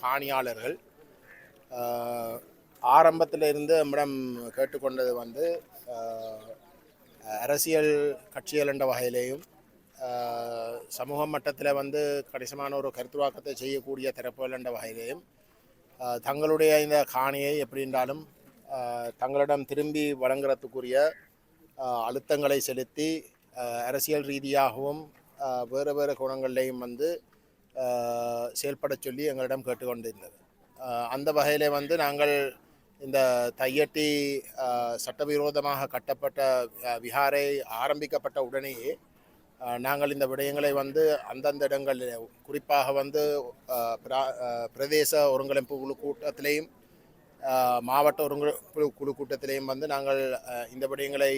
காணியாளர்கள் ஆரம்பத்தில் இருந்து நம்மிடம் கேட்டுக்கொண்டது வந்து அரசியல் கட்சிகள் என்ற வகையிலேயும் சமூக மட்டத்தில் வந்து கணிசமான ஒரு கருத்துவாக்கத்தை செய்யக்கூடிய தரப்புகள் என்ற வகையிலேயும் தங்களுடைய இந்த காணியை எப்படின்றாலும் தங்களிடம் திரும்பி வழங்குறதுக்குரிய அழுத்தங்களை செலுத்தி அரசியல் ரீதியாகவும் வேறு வேறு கோணங்கள்லேயும் வந்து செயல்பட சொல்லி எங்களிடம் கேட்டுக்கொண்டிருந்தது. அந்த வகையில் வந்து நாங்கள் இந்த தையட்டி சட்டவிரோதமாக கட்டப்பட்ட விஹாரை ஆரம்பிக்கப்பட்ட உடனேயே நாங்கள் இந்த விடயங்களை வந்து அந்தந்த இடங்களில் குறிப்பாக வந்து பிரதேச ஒருங்கிணைப்பு குழு கூட்டத்திலேயும் மாவட்ட ஒருங்கிணைப்பு குழு கூட்டத்திலேயும் வந்து நாங்கள் இந்த விடயங்களை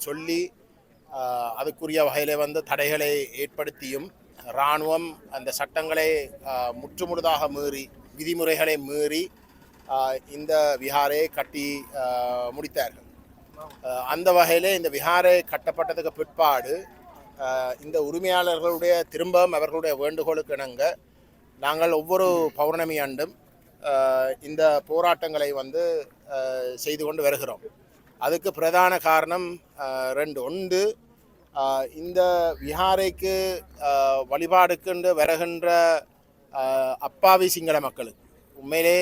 சொல்லி அதுக்குரிய வகையில் வந்து தடைகளை ஏற்படுத்தியும் இராணுவம் அந்த சட்டங்களை முற்றுமுழுதாக மீறி விதிமுறைகளை மீறி இந்த விஹாரை கட்டி முடித்தார்கள். அந்த வகையில் இந்த விஹாரை கட்டப்பட்டதுக்கு பிற்பாடு இந்த உரிமையாளர்களுடைய திரும்பவும் அவர்களுடைய வேண்டுகோளுக்கு இணங்க நாங்கள் ஒவ்வொரு பௌர்ணமி ஆண்டும் இந்த போராட்டங்களை வந்து செய்து கொண்டு வருகிறோம். அதுக்கு பிரதான காரணம் ஒன்று, இந்த விஹாரைக்கு வழிபாடுக்கு வருகின்ற அப்பாவி சிங்கள மக்களுக்கு உண்மையிலே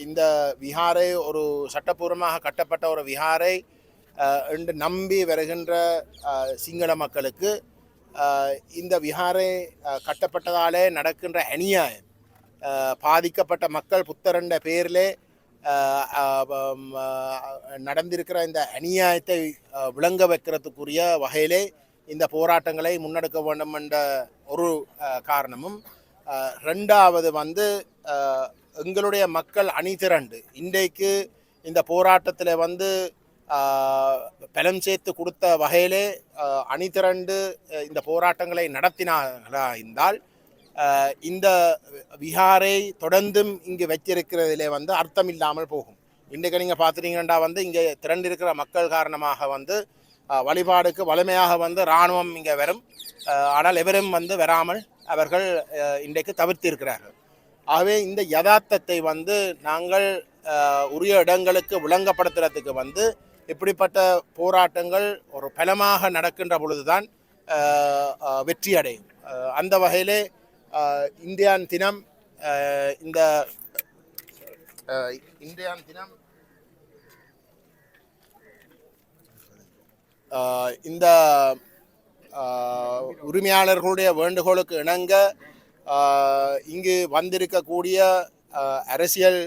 இந்த விஹாரை ஒரு சட்டப்பூர்வமாக கட்டப்பட்ட ஒரு விஹாரை என்று நம்பி வருகின்ற சிங்கள மக்களுக்கு இந்த விஹாரை கட்டப்பட்டதாலே நடக்கின்ற அநியாயம், பாதிக்கப்பட்ட மக்கள் புத்தரண்ட பேரிலே நடந்திருக்கிற இந்த அநியாயத்தை விளங்க வைக்கிறதுக்குரிய வகையிலே இந்த போராட்டங்களை முன்னெடுக்க வேண்டும் என்ற ஒரு காரணமும், ரெண்டாவது வந்து எங்களுடைய மக்கள் அணிதிரண்டு இன்றைக்கு இந்த போராட்டத்தில் வந்து பலம் சேர்த்து கொடுத்த வகையிலே அணிதிரண்டு இந்த போராட்டங்களை நடத்தினார்களா இருந்தால் இந்த விஹாரை தொடர்ந்தும் இங்கு வச்சிருக்கிறதிலே வந்து அர்த்தம் இல்லாமல் போகும். இன்றைக்கு நீங்கள் பார்த்துட்டீங்கன்னா வந்து இங்கே திரண்டிருக்கிற மக்கள் காரணமாக வந்து வழிபாடுக்கு வலிமையாக வந்து இராணுவம் இங்கே வரும். ஆனால் எவரும் வந்து வராமல் அவர்கள் இன்றைக்கு தவிர்த்திருக்கிறார்கள். ஆகவே இந்த யதார்த்தத்தை வந்து நாங்கள் உரிய இடங்களுக்கு விளங்கப்படுத்துறதுக்கு வந்து இப்படிப்பட்ட போராட்டங்கள் ஒரு பலமாக நடக்கின்ற பொழுதுதான் வெற்றி அடையும். அந்த வகையிலே இந்தியான் தினம் இந்த இந்த உரிமையாளர்களுடைய வேண்டுகோளுக்கு இணங்க இங்கு வந்திருக்கக்கூடிய அரசியல்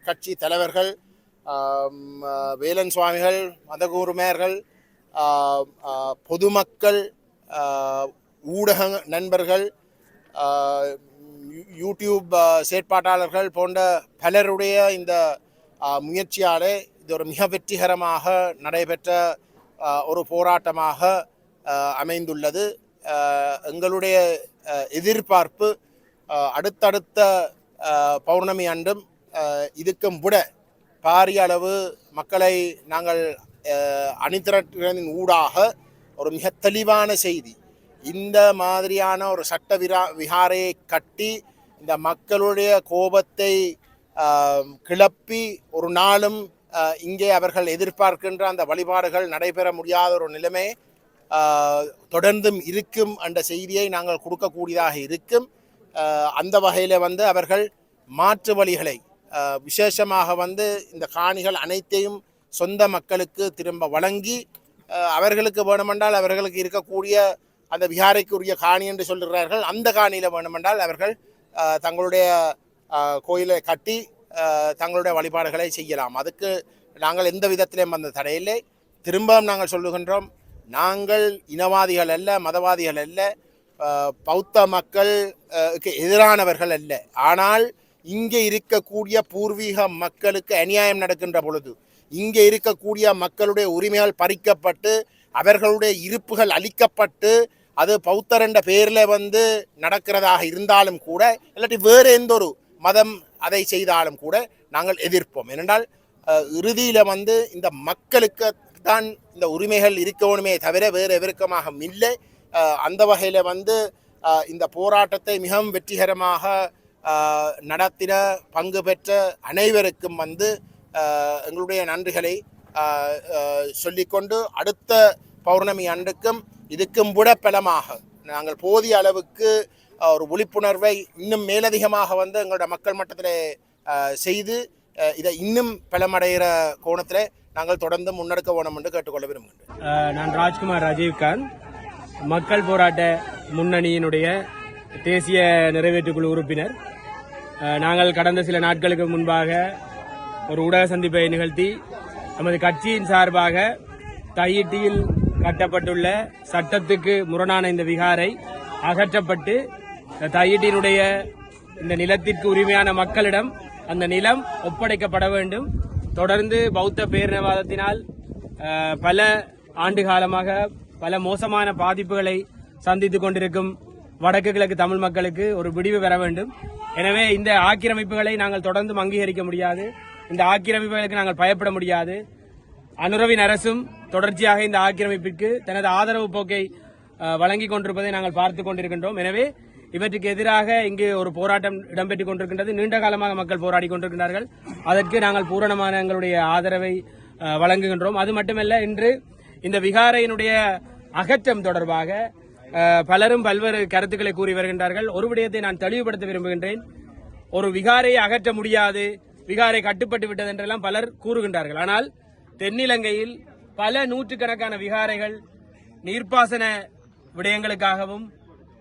கட்சி தலைவர்கள், வேலன் சுவாமிகள், மதகுருமேர்கள், பொதுமக்கள், ஊடக நண்பர்கள், யூடியூப் செயற்பாட்டாளர்கள் போன்ற பலருடைய இந்த முயற்சியாலே இது ஒரு மிக வெற்றிகரமாக நடைபெற்ற ஒரு போராட்டமாக அமைந்துள்ளது. எங்களுடைய எதிர்பார்ப்பு அடுத்தடுத்த பௌர்ணமி அன்றும் இதுக்கும் விட பாரிய அளவு மக்களை நாங்கள் அணிதிரட்டின் ஊடாக ஒரு மிக தெளிவான செய்தி, இந்த மாதிரியான ஒரு சட்ட விஹாரையை கட்டி இந்த மக்களுடைய கோபத்தை கிளப்பி ஒரு நாளும் இங்கே அவர்கள் எதிர்பார்க்கின்ற அந்த வழிபாடுகள் நடைபெற முடியாத ஒரு நிலைமை தொடர்ந்தும் இருக்கும் என்ற செய்தியை நாங்கள் கொடுக்கக்கூடியதாக இருக்கும். அந்த வகையில் வந்து அவர்கள் மாற்று வழிகளை விசேஷமாக வந்து இந்த காணிகள் அனைத்தையும் சொந்த மக்களுக்கு திரும்ப வழங்கி அவர்களுக்கு வேணுமென்றால் அவர்களுக்கு இருக்கக்கூடிய அந்த விஹாரைக்குரிய காணி என்று சொல்கிறார்கள், அந்த காணியில் வேணுமென்றால் அவர்கள் தங்களுடைய கோயிலை கட்டி தங்களுடைய வழிபாடுகளை செய்யலாம். அதுக்கு நாங்கள் எந்த விதத்திலையும் அந்த தடையில்லை. திரும்பவும் நாங்கள் சொல்லுகின்றோம், நாங்கள் இனவாதிகள் அல்ல, மதவாதிகள் அல்ல, பௌத்த மக்களுக்கு எதிரானவர்கள் அல்ல. ஆனால் இங்கே இருக்கக்கூடிய பூர்வீக மக்களுக்கு அநியாயம் நடக்கின்ற பொழுது, இங்கே இருக்கக்கூடிய மக்களுடைய உரிமைகள் பறிக்கப்பட்டு அவர்களுடைய இருப்புகள் அளிக்கப்பட்டு அது பௌத்தர் என்ற பேரில் வந்து நடக்கிறதாக இருந்தாலும் கூட, இல்லாட்டி வேறு எந்த ஒரு மதம் அதை செய்தாலும் கூட நாங்கள் எதிர்ப்போம். ஏனென்றால் இறுதியில் வந்து இந்த மக்களுக்கு தான் இந்த உரிமைகள் இருக்கணுமே தவிர வேறு எவருக்கமாக இல்லை. அந்த வகையில் வந்து இந்த போராட்டத்தை மிகவும் வெற்றிகரமாக நடத்தின பங்கு பெற்ற அனைவருக்கும் வந்து எங்களுடைய நன்றிகளை சொல்லிக்கொண்டு அடுத்த பௌர்ணமி அன்றுக்கும் இதுக்கும் விட பலமாக நாங்கள் போதிய அளவுக்கு ஒரு விழிப்புணர்வை இன்னும் மேலதிகமாக வந்து எங்களோட மக்கள் மட்டத்தில் செய்து இதை இன்னும் பலமடைகிற கோணத்தில் நாங்கள் தொடர்ந்து முன்னெடுக்க வேணும் என்று கேட்டுக்கொள்ள விரும்புகின்றேன். நான் ராஜ்குமார் ராஜீவ்காந்த், மக்கள் போராட்ட முன்னணியினுடைய தேசிய நிறைவேற்றுக்குழு உறுப்பினர். நாங்கள் கடந்த சில நாட்களுக்கு முன்பாக ஒரு ஊடக சந்திப்பை நிகழ்த்தி நமது கட்சியின் சார்பாக தையிட்டியில் கட்டப்பட்டுள்ள சட்டத்துக்கு முரணான இந்த விகாரை அகற்றப்பட்டு தையிட்டியினுடைய இந்த நிலத்திற்கு உரிமையான மக்களிடம் அந்த நிலம் ஒப்படைக்கப்பட வேண்டும். தொடர்ந்து பௌத்த பேரினவாதத்தினால் பல ஆண்டு காலமாக பல மோசமான பாதிப்புகளை சந்தித்துக் கொண்டிருக்கும் வடக்கு கிழக்கு தமிழ் மக்களுக்கு ஒரு விடிவு பெற வேண்டும். எனவே இந்த ஆக்கிரமிப்புகளை நாங்கள் தொடர்ந்து அங்கீகரிக்க முடியாது. இந்த ஆக்கிரமிப்புகளுக்கு நாங்கள் பயப்பட முடியாது. அனுரவின் அரசும் தொடர்ச்சியாக இந்த ஆக்கிரமிப்பிற்கு தனது ஆதரவு போக்கை வழங்கிக் கொண்டிருப்பதை நாங்கள் பார்த்துக் கொண்டிருக்கின்றோம். எனவே இவற்றுக்கு எதிராக இங்கு ஒரு போராட்டம் இடம்பெற்றுக் கொண்டிருக்கின்றது. நீண்ட காலமாக மக்கள் போராடி கொண்டிருக்கிறார்கள். அதற்கு நாங்கள் பூரணமான எங்களுடைய ஆதரவை வழங்குகின்றோம். அது மட்டுமல்ல, இன்று இந்த விகாரையினுடைய அகற்றம் தொடர்பாக பலரும் பல்வேறு கருத்துக்களை கூறி வருகின்றார்கள். ஒரு விடயத்தை நான் தெளிவுபடுத்த விரும்புகின்றேன். ஒரு விகாரையை அகற்ற முடியாது, விகாரை கட்டுப்பட்டு விட்டது என்றெல்லாம் பலர் கூறுகின்றார்கள். ஆனால் தென்னிலங்கையில் பல நூற்றுக்கணக்கான விகாரைகள் நீர்ப்பாசன விடயங்களுக்காகவும்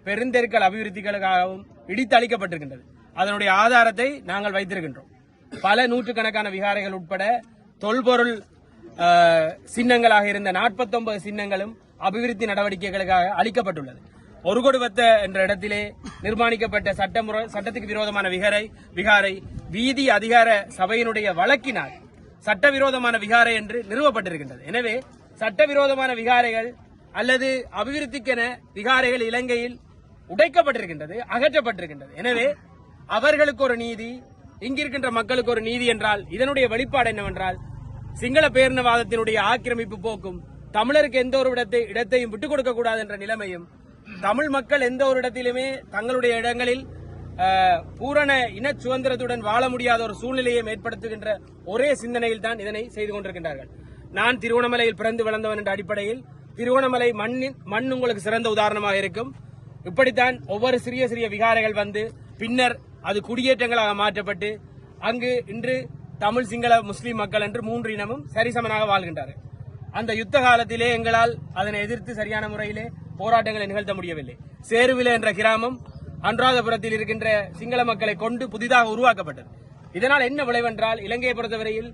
பெருந்தெருக்கள் அபிவிருத்திகளுக்காகவும் இடித்து அளிக்கப்பட்டிருக்கின்றது. அதனுடைய ஆதாரத்தை நாங்கள் வைத்திருக்கின்றோம். பல நூற்றுக்கணக்கான விகாரைகள் உட்பட தொல்பொருள் சின்னங்களாக இருந்த 49 சின்னங்களும் அபிவிருத்தி நடவடிக்கைகளுக்காக அளிக்கப்பட்டுள்ளது. ஒரு கொடுவத்த என்ற இடத்திலே நிர்மாணிக்கப்பட்ட சட்டத்துக்கு விரோதமான விகாரை வீதி அதிகார சபையினுடைய வழக்கினால் சட்டவிரோதமான விகாரை என்று நிறுவப்பட்டிருக்கின்றது. எனவே சட்டவிரோதமான விகாரைகள் அல்லது அபிவிருத்திக்கென விகாரைகள் இலங்கையில் உடைக்கப்பட்டிருக்கின்றது, அகற்றப்பட்டிருக்கின்றது. எனவே அவர்களுக்கு ஒரு நீதி, இங்கிருக்கின்ற மக்களுக்கு ஒரு நீதி என்றால் இதனுடைய வெளிப்பாடு என்னவென்றால் சிங்கள பேரினவாதத்தினுடைய ஆக்கிரமிப்பு போக்கும், தமிழருக்கு எந்த ஒரு இடத்தையும் விட்டுக் கொடுக்க கூடாது என்ற நிலைமையும், தமிழ் மக்கள் எந்த ஒரு இடத்திலுமே தங்களுடைய இடங்களில் பூரண இன சுதந்திரத்துடன் வாழ முடியாத ஒரு சூழ்நிலையை ஏற்படுத்துகின்ற ஒரே சிந்தனையில் தான் இதனை செய்து கொண்டிருக்கின்றார்கள். நான் திருவண்ணாமலையில் பிறந்து வளர்ந்தவன் என்ற அடிப்படையில் திருவண்ணாமலை மண் உங்களுக்கு சிறந்த உதாரணமாக இருக்கும். இப்படித்தான் ஒவ்வொரு சிறிய சிறிய விகாரைகள் வந்து பின்னர் அது குடியேற்றங்களாக மாற்றப்பட்டு அங்கு இன்று தமிழ், சிங்கள, முஸ்லீம் மக்கள் என்று 3 இனமும் சரிசமனாக வாழ்கின்றார்கள். அந்த யுத்த காலத்திலே எங்களால் அதனை எதிர்த்து சரியான முறையிலே போராட்டங்களை நிகழ்த்த முடியவில்லை. சேருவில என்ற கிராமம் அனுராதபுரத்தில் இருக்கின்ற சிங்கள மக்களை கொண்டு புதிதாக உருவாக்கப்பட்டது. இதனால் என்ன விளைவென்றால் இலங்கையை பொறுத்தவரையில்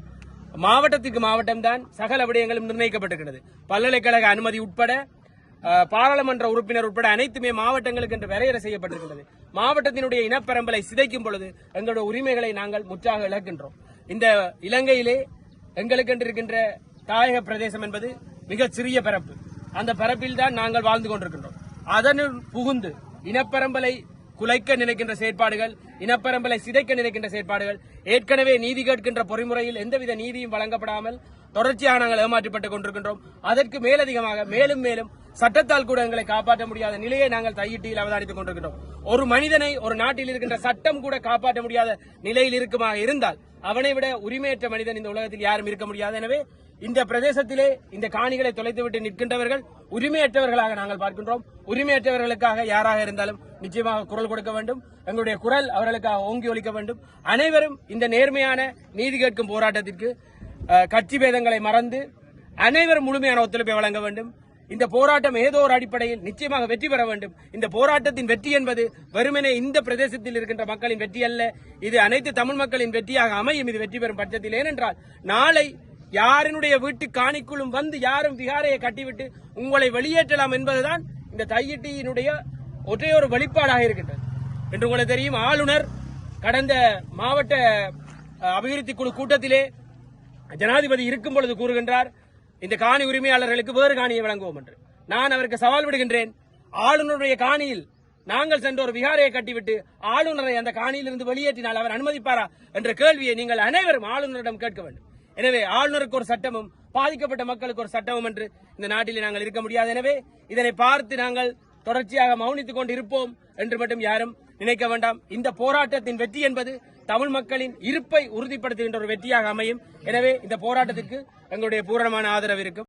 மாவட்டத்துக்கு மாவட்டம் தான் சகல விடயங்களும் நிர்ணயிக்கப்பட்டிருக்கிறது. பல்கலைக்கழக அனுமதி உட்பட பாராளுமன்ற உறுப்பினர் உட்பட அனைத்துமே மாவட்டங்களுக்கு என்று வரையறை செய்யப்பட்டிருக்கிறது. மாவட்டத்தினுடைய இனப்பரம்பலை சிதைக்கும் பொழுது எங்களுடைய உரிமைகளை நாங்கள் முற்றாக இழக்கின்றோம். இந்த இலங்கையிலே எங்களுக்கு இருக்கின்ற தாயக பிரதேசம் என்பது மிக சிறிய பரப்பு. அந்த பரப்பில் தான் நாங்கள் வாழ்ந்து கொண்டிருக்கின்றோம். அதனுள் புகுந்து இனப்பரம்பலை குலைக்க நினைக்கின்ற செயற்பாடுகள், இனப்பரம்பலை சிதைக்க நினைக்கின்ற செயற்பாடுகள், ஏற்கனவே நீதி கேட்கின்ற பொறிமுறையில் எந்தவித நீதியும் வழங்கப்படாமல் தொடர்ச்சியாக நாங்கள் ஏமாற்றப்பட்டுக் கொண்டிருக்கின்றோம். அதற்கு மேலதிகமாக மேலும் மேலும் சட்டத்தால் கூட எங்களை காப்பாற்ற முடியாத நிலையை நாங்கள் தையிட்டியில் அவதானித்துக் கொண்டிருக்கிறோம். ஒரு மனிதனை ஒரு நாட்டில் இருக்கின்ற சட்டம் கூட காப்பாற்ற முடியாத நிலையில் இருக்குமாக இருந்தால் அவனை விட உரிமையற்ற மனிதன் இந்த உலகத்தில் யாரும் இருக்க முடியாது. எனவே இந்த பிரதேசத்திலே இந்த காணிகளை தொலைத்துவிட்டு நிற்கின்றவர்கள் உரிமையற்றவர்களாக நாங்கள் பார்க்கின்றோம். உரிமையற்றவர்களுக்காக யாராக இருந்தாலும் நிச்சயமாக குரல் கொடுக்க வேண்டும். எங்களுடைய குரல் அவர்களுக்காக ஓங்கி ஒலிக்க வேண்டும். அனைவரும் இந்த நேர்மையான நீதி கேட்கும் போராட்டத்திற்கு கட்சி பேதங்களை மறந்து அனைவரும் முழுமையான ஒத்துழைப்பை வழங்க வேண்டும். இந்த போராட்டம் ஏதோ ஒரு அடிப்படையில் நிச்சயமாக வெற்றி பெற வேண்டும். இந்த போராட்டத்தின் வெற்றி என்பது வெறுமனே இந்த பிரதேசத்தில் இருக்கின்ற மக்களின் வெற்றி அல்ல, இது அனைத்து தமிழ் மக்களின் வெற்றியாக அமையும். இது வெற்றி பெறும் பட்சத்தில், ஏனென்றால் நாளை யாரினுடைய வீட்டு காணிக்குள்ளும் வந்து யாரும் விகாரையை கட்டிவிட்டு உங்களை வெளியேற்றலாம் என்பதுதான் இந்த தையிட்டியினுடைய ஒற்றை ஒரு வெளிப்பாடாக இருக்கின்றது. என்று உங்களுக்கு தெரியும், ஆளுநர் கடந்த மாவட்ட அபிவிருத்தி குழு கூட்டத்திலே ஜனாதிபதி இருக்கும் பொழுது கூறுகின்றார், இந்த காணி உரிமையாளர்களுக்கு வேறு காணியை வழங்குவோம் என்று. நான் அவருக்கு சவால் விடுகின்றேன், ஆளுநருடைய காணியில் நாங்கள் சென்ற ஒரு விகாரையை கட்டிவிட்டு ஆளுநரை அந்த காணியில் இருந்து வெளியேற்றினால் அவர் அனுமதிப்பாரா என்ற கேள்வியை நீங்கள் அனைவரும் ஆளுநரிடம் கேட்க வேண்டும். எனவே ஆளுநருக்கு ஒரு சட்டமும் பாதிக்கப்பட்ட மக்களுக்கு ஒரு சட்டமும் என்று இந்த நாட்டில் நாங்கள் இருக்க முடியாது. எனவே இதனை பார்த்து நாங்கள் தொடர்ச்சியாக மௌனித்துக் கொண்டு இருப்போம் என்று மட்டும் யாரும் நினைக்க வேண்டாம். இந்த போராட்டத்தின் வெற்றி என்பது தமிழ் மக்களின் இருப்பை உறுதிப்படுத்துகின்ற ஒரு வெற்றியாக அமையும். எனவே இந்த போராட்டத்திற்கு எங்களுடைய பூரணமான ஆதரவு இருக்கும்.